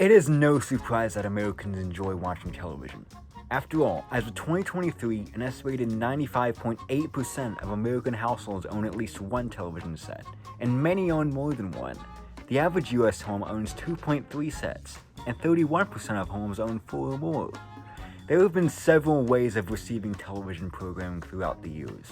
It is no surprise that Americans enjoy watching television. After all, as of 2023, an estimated 95.8% of American households own at least one television set, and many own more than one. The average US home owns 2.3 sets, and 31% of homes own 4 or more. There have been several ways of receiving television programming throughout the years,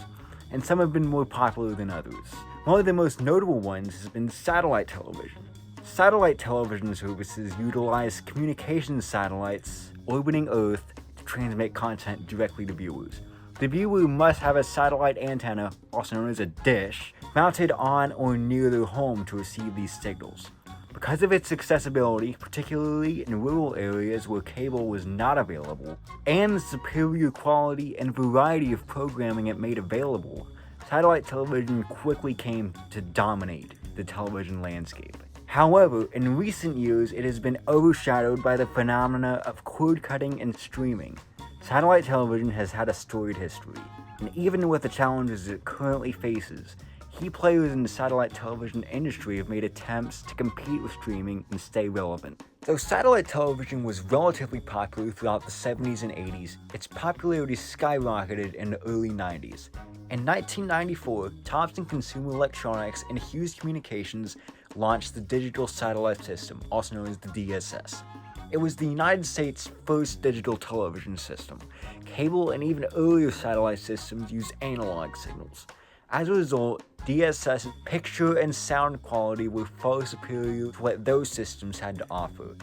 and some have been more popular than others. One of the most notable ones has been satellite television. Satellite television services utilize communications satellites orbiting Earth to transmit content directly to viewers. The viewer must have a satellite antenna, also known as a dish, mounted on or near their home to receive these signals. Because of its accessibility, particularly in rural areas where cable was not available, and the superior quality and variety of programming it made available, satellite television quickly came to dominate the television landscape. However, in recent years, it has been overshadowed by the phenomena of cord cutting and streaming. Satellite television has had a storied history, and even with the challenges it currently faces, key players in the satellite television industry have made attempts to compete with streaming and stay relevant. Though satellite television was relatively popular throughout the 70s and 80s, its popularity skyrocketed in the early 90s. In 1994, Thomson Consumer Electronics and Hughes Communications launched the Digital Satellite System, also known as the DSS. It was the United States' first digital television system. Cable and even earlier satellite systems used analog signals. As a result, DSS's picture and sound quality were far superior to what those systems had to offer.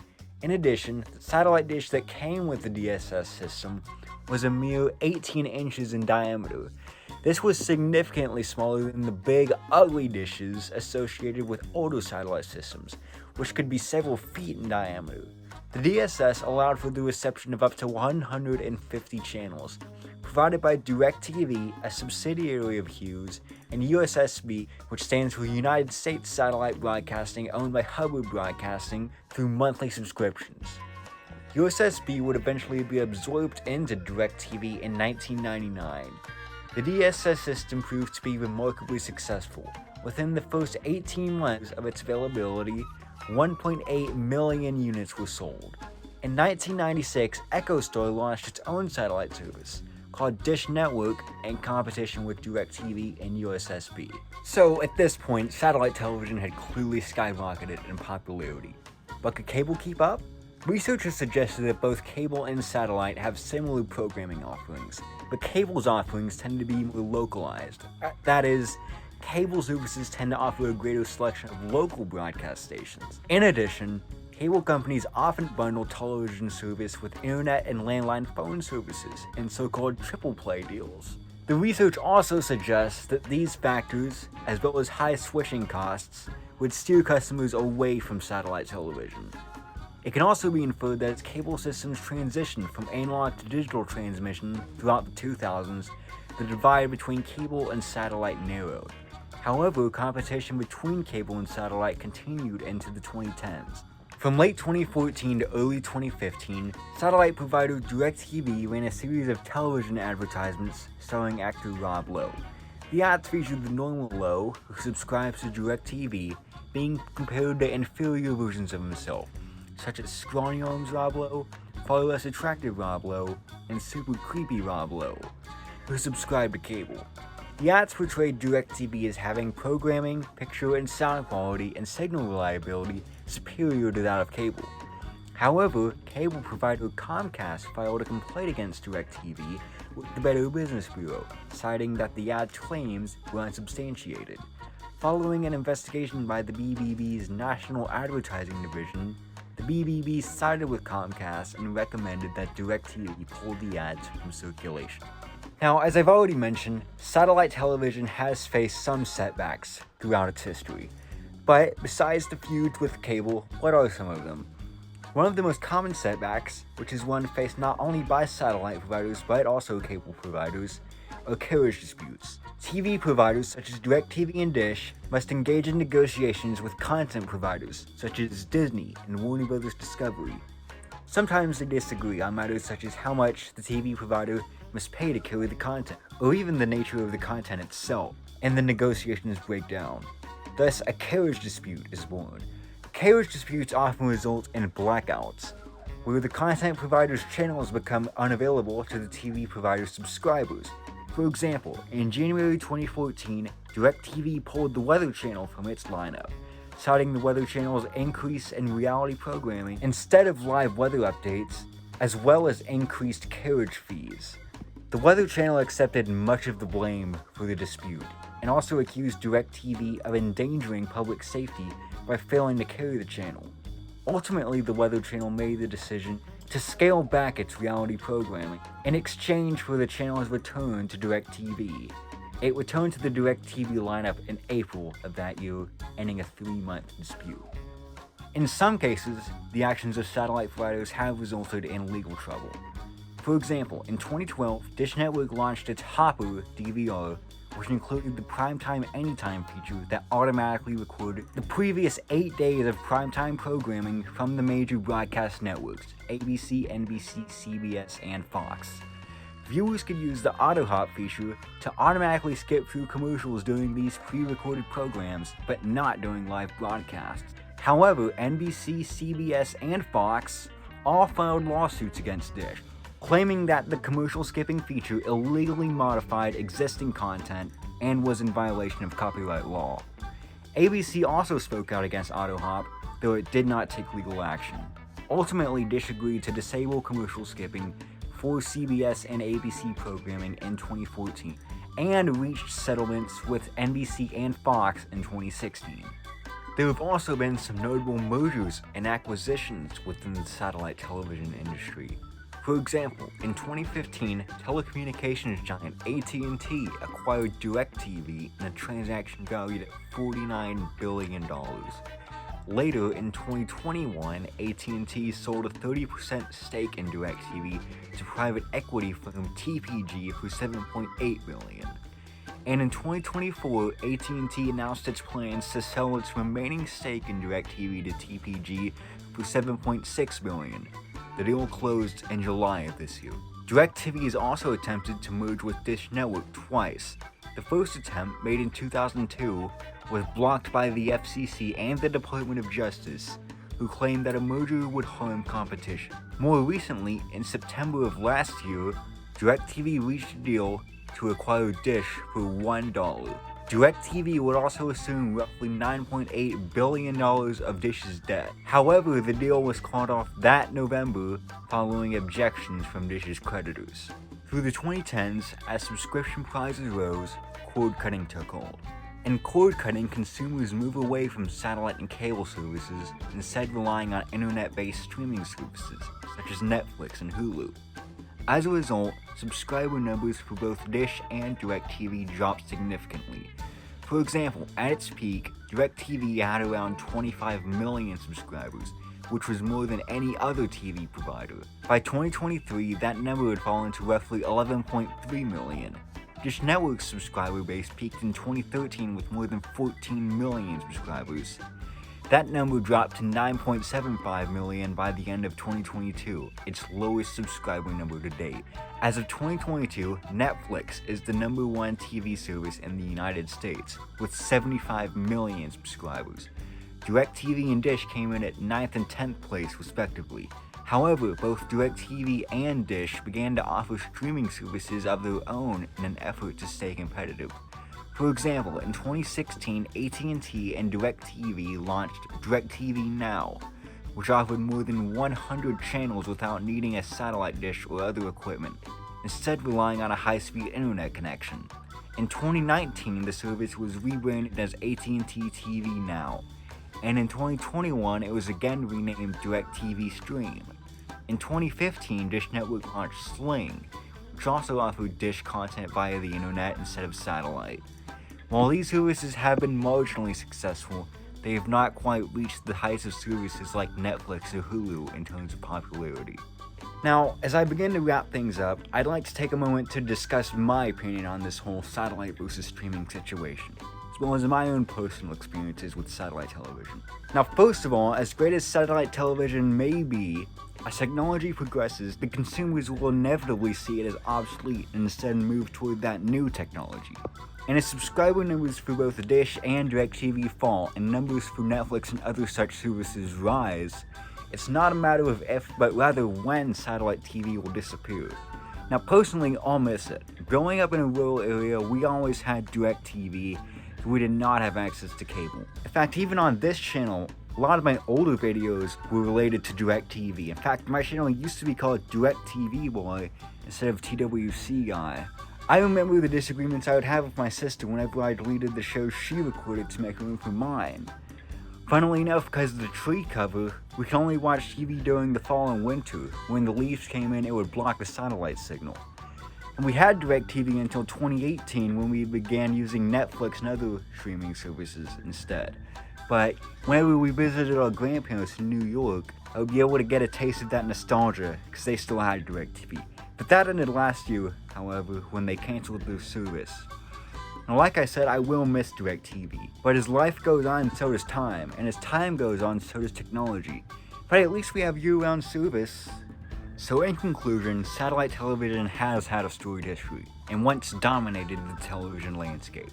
In addition, the satellite dish that came with the DSS system was a mere 18 inches in diameter. This was significantly smaller than the big, ugly dishes associated with older satellite systems, which could be several feet in diameter. The DSS allowed for the reception of up to 150 channels, provided by DirecTV, a subsidiary of Hughes, and USSB, which stands for United States Satellite Broadcasting, owned by Hubbard Broadcasting, through monthly subscriptions. USSB would eventually be absorbed into DirecTV in 1999. The DSS system proved to be remarkably successful. Within the first 18 months of its availability, 1.8 million units were sold. In 1996, EchoStar launched its own satellite service, called Dish Network, in competition with DirecTV and USSB. So at this point, satellite television had clearly skyrocketed in popularity. But could cable keep up? Researchers suggested that both cable and satellite have similar programming offerings, but cable's offerings tend to be more localized. That is, cable services tend to offer a greater selection of local broadcast stations. In addition, cable companies often bundle television service with internet and landline phone services in so-called triple play deals. The research also suggests that these factors, as well as high switching costs, would steer customers away from satellite television. It can also be inferred that as cable systems transitioned from analog to digital transmission throughout the 2000s, the divide between cable and satellite narrowed. However, competition between cable and satellite continued into the 2010s. From late 2014 to early 2015, satellite provider DirecTV ran a series of television advertisements starring actor Rob Lowe. The ads featured the normal Lowe, who subscribes to DirecTV, being compared to inferior versions of himself, such as Scrawny Arms Rob Lowe, far less attractive Rob Lowe, and super creepy Rob Lowe, who subscribed to cable. The ads portrayed DirecTV as having programming, picture and sound quality, and signal reliability superior to that of cable. However, cable provider Comcast filed a complaint against DirecTV with the Better Business Bureau, citing that the ad claims were unsubstantiated. Following an investigation by the BBB's National Advertising Division, the BBB sided with Comcast and recommended that DirecTV pull the ads from circulation. Now, as I've already mentioned, satellite television has faced some setbacks throughout its history. But besides the feuds with cable, what are some of them? One of the most common setbacks, which is one faced not only by satellite providers but also cable providers, are carriage disputes. TV providers such as DirecTV and Dish must engage in negotiations with content providers such as Disney and Warner Bros. Discovery. Sometimes they disagree on matters such as how much the TV provider must pay to carry the content, or even the nature of the content itself, and the negotiations break down. Thus, a carriage dispute is born. Carriage disputes often result in blackouts, where the content provider's channels become unavailable to the TV provider's subscribers. For example, in January 2014, DirecTV pulled the Weather Channel from its lineup, citing the Weather Channel's increase in reality programming instead of live weather updates, as well as increased carriage fees. The Weather Channel accepted much of the blame for the dispute, and also accused DirecTV of endangering public safety by failing to carry the channel. Ultimately, the Weather Channel made the decision to scale back its reality programming in exchange for the channel's return to DirecTV. It returned to the DirecTV lineup in April of that year, ending a 3-month dispute. In some cases, the actions of satellite providers have resulted in legal trouble. For example, in 2012, Dish Network launched its Hopper DVR, which included the Primetime Anytime feature that automatically recorded the previous 8 days of primetime programming from the major broadcast networks, ABC, NBC, CBS, and Fox. Viewers could use the AutoHop feature to automatically skip through commercials during these pre-recorded programs, but not during live broadcasts. However, NBC, CBS, and Fox all filed lawsuits against Dish, claiming that the commercial skipping feature illegally modified existing content and was in violation of copyright law. ABC also spoke out against AutoHop, though it did not take legal action. Ultimately, Dish agreed to disable commercial skipping for CBS and ABC programming in 2014, and reached settlements with NBC and Fox in 2016. There have also been some notable mergers and acquisitions within the satellite television industry. For example, in 2015, telecommunications giant AT&T acquired DirecTV in a transaction valued at $49 billion. Later, in 2021, AT&T sold a 30% stake in DirecTV to private equity firm TPG for $7.8 billion. And in 2024, AT&T announced its plans to sell its remaining stake in DirecTV to TPG for $7.6 billion. The deal closed in July of this year. DirecTV has also attempted to merge with Dish Network twice. The first attempt, made in 2002, was blocked by the FCC and the Department of Justice, who claimed that a merger would harm competition. More recently, in September of last year, DirecTV reached a deal to acquire Dish for $1. DirecTV would also assume roughly $9.8 billion of Dish's debt. However, the deal was called off that November following objections from Dish's creditors. Through the 2010s, as subscription prices rose, cord cutting took hold. In cord cutting, consumers move away from satellite and cable services, instead relying on internet-based streaming services, such as Netflix and Hulu. As a result, subscriber numbers for both Dish and DirecTV dropped significantly. For example, at its peak, DirecTV had around 25 million subscribers, which was more than any other TV provider. By 2023, that number had fallen to roughly 11.3 million. Dish Network's subscriber base peaked in 2013 with more than 14 million subscribers. That number dropped to 9.75 million by the end of 2022, its lowest subscriber number to date. As of 2022, Netflix is the #1 TV service in the United States, with 75 million subscribers. DirecTV and Dish came in at 9th and 10th place respectively. However, both DirecTV and Dish began to offer streaming services of their own in an effort to stay competitive. For example, in 2016, AT&T and DirecTV launched DirecTV Now, which offered more than 100 channels without needing a satellite dish or other equipment, instead relying on a high-speed internet connection. In 2019, the service was rebranded as AT&T TV Now, and in 2021, it was again renamed DirecTV Stream. In 2015, Dish Network launched Sling, which also offered Dish content via the internet instead of satellite. While these services have been marginally successful, they have not quite reached the heights of services like Netflix or Hulu in terms of popularity. Now, as I begin to wrap things up, I'd like to take a moment to discuss my opinion on this whole satellite versus streaming situation, as well as my own personal experiences with satellite television. Now, first of all, as great as satellite television may be, as technology progresses, the consumers will inevitably see it as obsolete and instead move toward that new technology. And as subscriber numbers for both Dish and DirecTV fall, and numbers for Netflix and other such services rise, it's not a matter of if, but rather when satellite TV will disappear. Now personally, I'll miss it. Growing up in a rural area, we always had DirecTV, so we did not have access to cable. In fact, even on this channel, a lot of my older videos were related to DirecTV. In fact, my channel used to be called DirecTV Boy instead of TWC Guy. I remember the disagreements I would have with my sister whenever I deleted the shows she recorded to make room for mine. Funnily enough, because of the tree cover, we can only watch TV during the fall and winter. When the leaves came in, it would block the satellite signal. And we had DirecTV until 2018 when we began using Netflix and other streaming services instead. But whenever we visited our grandparents in New York, I would be able to get a taste of that nostalgia because they still had DirecTV. But that ended last year, however, when they canceled their service. Now, like I said, I will miss DirecTV, but as life goes on, so does time, and as time goes on, so does technology. But at least we have year-round service. So in conclusion, satellite television has had a storied history, and once dominated the television landscape.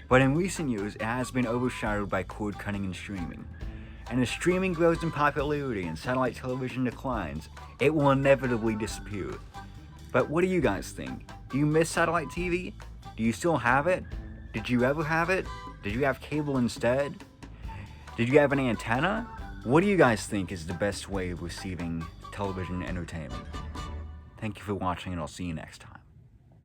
But in recent years, it has been overshadowed by cord cutting and streaming. And as streaming grows in popularity and satellite television declines, it will inevitably disappear. But what do you guys think? Do you miss satellite TV? Do you still have it? Did you ever have it? Did you have cable instead? Did you have an antenna? What do you guys think is the best way of receiving television entertainment? Thank you for watching, and I'll see you next time.